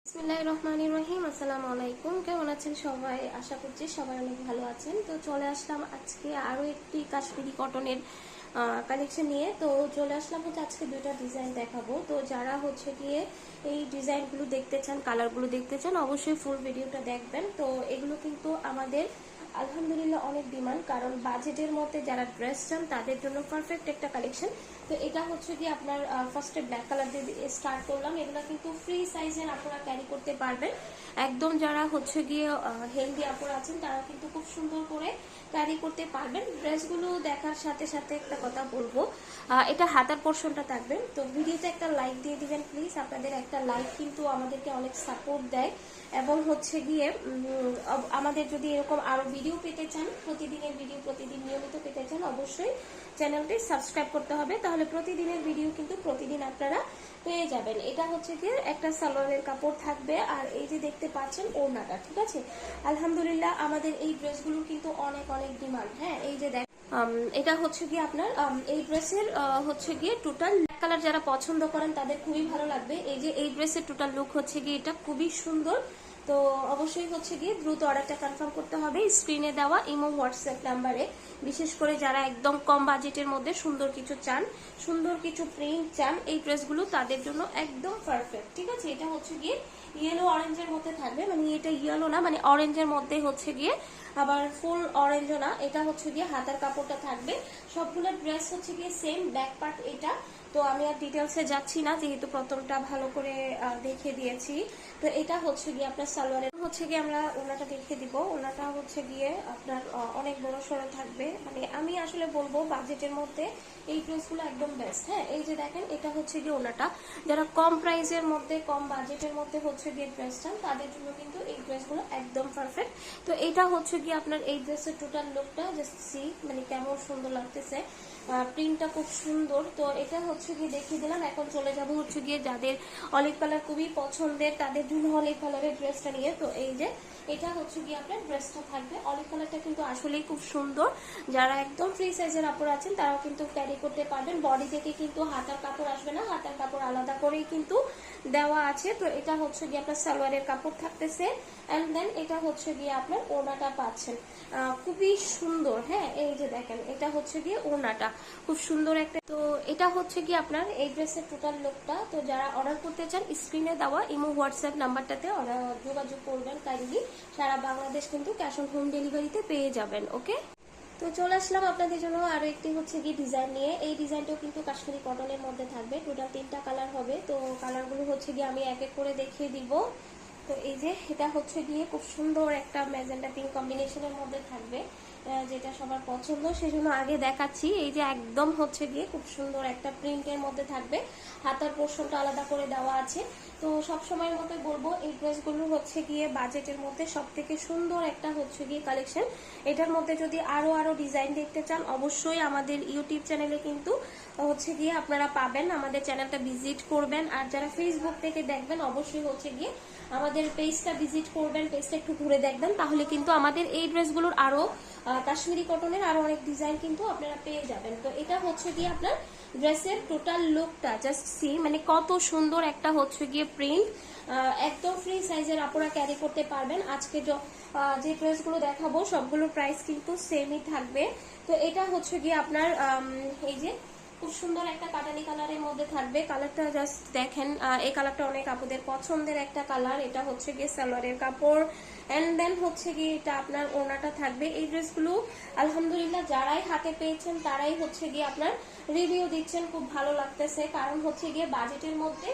বিসমিল্লাহির রহমানির রহিম। আসসালামু আলাইকুম। কেমন আছেন সবাই? আশা করছি সবাই অনেক ভালো আছেন। তো চলে আসলাম আজকে আরো একটি কাশ্মীরি কটনের কালেকশন নিয়ে। তো চলে আসলাম হচ্ছে আজকে দুইটা ডিজাইন দেখাবো। তো যারা হচ্ছে গিয়ে এই ডিজাইনগুলো দেখতে চান, কালারগুলো দেখতে চান, অবশ্যই ফুল ভিডিওটা দেখবেন। তো এগুলো কিন্তু আমাদের আলহামদুলিল্লাহ অনেক ডিমান্ড, কারণ বাজেটের মধ্যে যারা ড্রেস চান তাদের জন্য পারফেক্ট একটা কালেকশন। তো এটা হচ্ছে কি আপনার ফার্স্টে ব্ল্যাক কালার দিয়ে স্টার্ট করলাম। এগুলো কিন্তু ফ্রি সাইজের আপনারা ক্যারি করতে পারবেন। একদম যারা হচ্ছে গিয়ে হেলদি আপুরা আছেন তারা কিন্তু খুব সুন্দর করে ক্যারি করতে পারবেন। ড্রেসগুলো দেখার সাথে সাথে একটা কথা বলবো, এটা হাতার পোর্শনটা থাকবে। তো ভিডিওতে একটা লাইক দিয়ে দিবেন প্লিজ। আপনাদের একটা লাইক কিন্তু আমাদেরকে অনেক সাপোর্ট দেয়। এবং হচ্ছে গিয়ে আমাদের যদি এরকম আরো ভিডিও পেতে চান, প্রতিদিনের ভিডিও প্রতিদিন নিয়মিত পেতে চান, অবশ্যই চ্যানেলটি সাবস্ক্রাইব করতে হবে। তাহলে প্রতিদিনের ভিডিও কিন্তু প্রতিদিন আপনারা পেয়ে যাবেন। এটা হচ্ছে গিয়ে একটা সালোয়ারের কাপড় থাকবে, আর এই যে দেখতে পাচ্ছেন ওড়নাটা, ঠিক আছে। আলহামদুলিল্লাহ আমাদের এই ড্রেসগুলো কিন্তু অনেক অনেক ডিমান্ড। হ্যাঁ, এই যে এটা হচ্ছে গিয়ে আপনার এই ড্রেসের হচ্ছে গিয়ে টোটাল কালার যারা পছন্দ করেন তাদের খুবই ভালো লাগবে। এই যে এই ড্রেসের টোটাল লুক হচ্ছে গিয়ে এটা খুবই সুন্দর। তো অবশ্যই হচ্ছে গিয়ে দ্রুত অর্ডারটা কনফার্ম করতে হবে স্ক্রিনে দেওয়া ইমো হোয়াটসঅ্যাপ নাম্বারে। বিশেষ করে যারা একদম কম বাজেটের মধ্যে সুন্দর কিছু চান, সুন্দর কিছু প্রিন্ট চান, এই ড্রেসগুলো তাদের জন্য একদম পারফেক্ট, ঠিক আছে। এটা হচ্ছে গিয়ে ইয়েলো অরেঞ্জের মধ্যে থাকবে, মানে এটা ইয়েলো না, মানে অরেঞ্জের মধ্যে হচ্ছে গিয়ে, আবার ফুল অরেঞ্জও না। এটা হচ্ছে গিয়ে হাতার কাপড়টা থাকবে। সবগুলো ড্রেস হচ্ছে গিয়ে সেম, ব্যাক পার্ট এটা। তো আমি আর ডিটেলসে যাচ্ছি না, যেহেতু প্রথমটা ভালো করে দেখিয়ে দিয়েছি। তো এটা হচ্ছে গিয়ে আপনার সালোয়ারের হচ্ছে গিয়ে আমরা ওনাটা দেখিয়ে দিব। ওনাটা হচ্ছে গিয়ে আপনার অনেক বড় সড়ো থাকবে। মানে আমি আসলে বলবো বাজেটের মধ্যে এই ড্রেসগুলো একদম বেস্ট। হ্যাঁ, এই যে দেখেন এটা হচ্ছে গিয়ে ওনাটা। যারা কম প্রাইসের মধ্যে, কম বাজেটের মধ্যে হচ্ছে গিয়ে ড্রেস চান তাদের জন্য কিন্তু এই ড্রেসগুলো একদম পারফেক্ট। তো এটা হচ্ছে গিয়ে আপনার এই ড্রেসের টোটাল লুকটা জাস্ট সি, মানে কেমন সুন্দর লাগতেছে, প্রিন্টটা খুব সুন্দর। তো এটা হচ্ছে গিয়ে দেখিয়ে দিলাম। এখন চলে যাব হচ্ছে গিয়ে যাদের অলিভ কালার খুবই পছন্দের তাদের জন্য অলিভ কালারের ড্রেসটা নিয়ে। তো এই যে এটা হচ্ছে গিয়ে আপনার ড্রেসটা থাকবে। অলিভ কালারটা কিন্তু আসলেই খুব সুন্দর। যারা একদম ফ্রি সাইজের কাপড় আছেন তারাও কিন্তু ক্যারি করতে পারবেন। বডি থেকে কিন্তু হাতার কাপড় আসবে না, হাতার কাপড় আলাদা করেই কিন্তু দেওয়া আছে। তো এটা হচ্ছে গিয়ে আপনার সালোয়ারের কাপড় থাকতেছে, এন্ড দেন এটা হচ্ছে গিয়ে আপনার ওড়নাটা পাচ্ছেন খুবই সুন্দর। হ্যাঁ, এই যে দেখেন এটা হচ্ছে গিয়ে ওড়নাটা খুব সুন্দর একটা। তো এটা হচ্ছে গিয়ে আপনার এই ড্রেসের টোটাল লুকটা। তো যারা অর্ডার করতে চান স্ক্রিনে দেওয়া ইমো হোয়াটসঅ্যাপ নাম্বারটাতে যোগাযোগ করবেন কাইন্ডলি। সারা বাংলাদেশ কিন্তু ক্যাশ অন হোম ডেলিভারিতে পেয়ে যাবেন। ওকে, তো চলে আসলাম আপনাদের জন্য আরো একটি হচ্ছে গিয়ে ডিজাইন নিয়ে। এই ডিজাইনটাও কিন্তু কাশ্মীরি কটনের মধ্যে থাকবে। টোটাল 3টা কালার হবে। তো কালারগুলো হচ্ছে গিয়ে আমি এক এক করে দেখিয়ে দিব। তো এই যে এটা হচ্ছে গিয়ে খুব সুন্দর একটা ম্যাজেন্টা পিঙ্ক কম্বিনেশনের মধ্যে থাকবে, যেটা সবার পছন্দ, সেজন্য আগে দেখাচ্ছি। এই যে একদম হচ্ছে গিয়ে খুব সুন্দর একটা প্রিন্টের মধ্যে থাকবে, হাতার পোর্শনটা আলাদা করে দেওয়া আছে। তো সব সময়ের মতো বলবো এই ড্রেসগুলো হচ্ছে গিয়ে বাজেটের মধ্যে সব থেকে সুন্দর একটা হচ্ছে গিয়ে কালেকশন। এটার মধ্যে যদি আরো ডিজাইন দেখতে চান অবশ্যই আমাদের ইউটিউব চ্যানেলে কিন্তু হচ্ছে গিয়ে আপনারা পাবেন। আমাদের চ্যানেলটা ভিজিট করবেন। আর যারা ফেসবুক থেকে দেখবেন অবশ্যই হচ্ছে গিয়ে আমাদের পেজটা ভিজিট করবেন, পেজটা একটু ঘুরে দেখবেন। তাহলে কিন্তু আমাদের এই ড্রেসগুলোর আরো কাশ্মীরি কটনের আরো অনেক ডিজাইন কিন্তু আপনারা পেয়ে যাবেন। তো এটা হচ্ছে গিয়ে আপনার ড্রেসের টোটাল লুকটা জাস্ট সি, মানে কত সুন্দর একটা হচ্ছে গিয়ে প্রিন্ট। একদম ফ্রি সাইজের আপনারা ক্যারি করতে পারবেন। আজকে যে ড্রেসগুলো দেখাবো সবগুলোর প্রাইস কিন্তু সেমই থাকবে। তো এটা হচ্ছে গিয়ে আপনার এই যে খুব সুন্দর একটা কাটালি কালারের মধ্যে থাকবে। কালারটা জাস্ট দেখেন, এই কালারটা অনেক আপুদের পছন্দের একটা কালার। এটা হচ্ছে গিয়ে সালোয়ারের কাপড়, এন্ড দেন হচ্ছে গিয়ে এটা আপনার ওড়নাটা থাকবে। এই ড্রেসগুলো আলহামদুলিল্লাহ যারাই হাতে পেয়েছেন তারাই হচ্ছে গিয়ে আপনার রিভিউ দিচ্ছেন, খুব ভালো লাগতেছে। কারণ হচ্ছে গিয়ে বাজেটের মধ্যে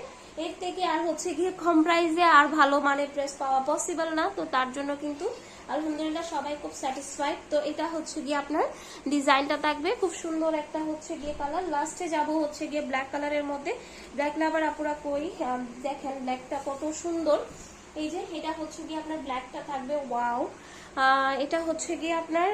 এর থেকে আর হচ্ছে গিয়ে কম প্রাইসে আর ভালো মানের ড্রেস পাওয়া পসিবল না। তো তার জন্য কিন্তু আলহামদুলিল্লাহ সবাই খুব স্যাটিসফাইড। তো এটা হচ্ছে গিয়ে আপনার ডিজাইনটা থাকবে খুব সুন্দর একটা হচ্ছে গিয়ে কালার। লাস্টে যাব হচ্ছে গিয়ে ব্ল্যাক কালারের মধ্যে। ব্ল্যাক লাভার আপুরা কই, দেখেন ব্ল্যাকটা কত সুন্দর। এই যে এটা হচ্ছে গিয়ে আপনার ব্ল্যাকটা থাকবে, ওয়াও। এটা হচ্ছে গিয়ে আপনার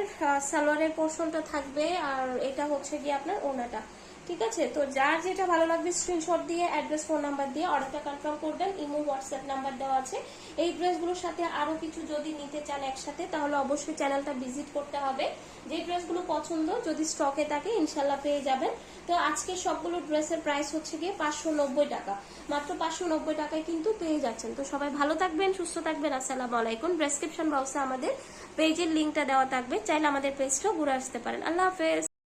সালোয়ারের পোর্শনটা থাকবে, আর এটা হচ্ছে গিয়ে আপনার ওড়নাটা। ঠিক আছে, তো যার যেটা ভালো লাগবে স্ক্রিনশট দিয়ে অ্যাড্রেস ফোন নাম্বার দিয়ে অর্ডারটা কনফার্ম করবেন। ইমো হোয়াটসঅ্যাপ নাম্বার দেওয়া আছে। এই ড্রেসগুলোর সাথে আরো কিছু যদি নিতে চান একসাথে তাহলে অবশ্যই চ্যানেলটা ভিজিট করতে হবে। যে ড্রেসগুলো পছন্দ যদি স্টকে থাকে ইনশাল্লাহ পেয়ে যাবেন। তো আজকে সবগুলো ড্রেসের প্রাইস হচ্ছে গিয়ে 590 টাকা, মাত্র 590 টাকায় কিন্তু পেয়ে যাচ্ছেন। তো সবাই ভালো থাকবেন, সুস্থ থাকবেন। আসসালামু আলাইকুম। ডেসক্রিপশন বক্সে আমাদের পেজের লিঙ্কটা দেওয়া থাকবে, চাইলে আমাদের পেজটাও ঘুরে আসতে পারেন। আল্লাহ হাফেজ।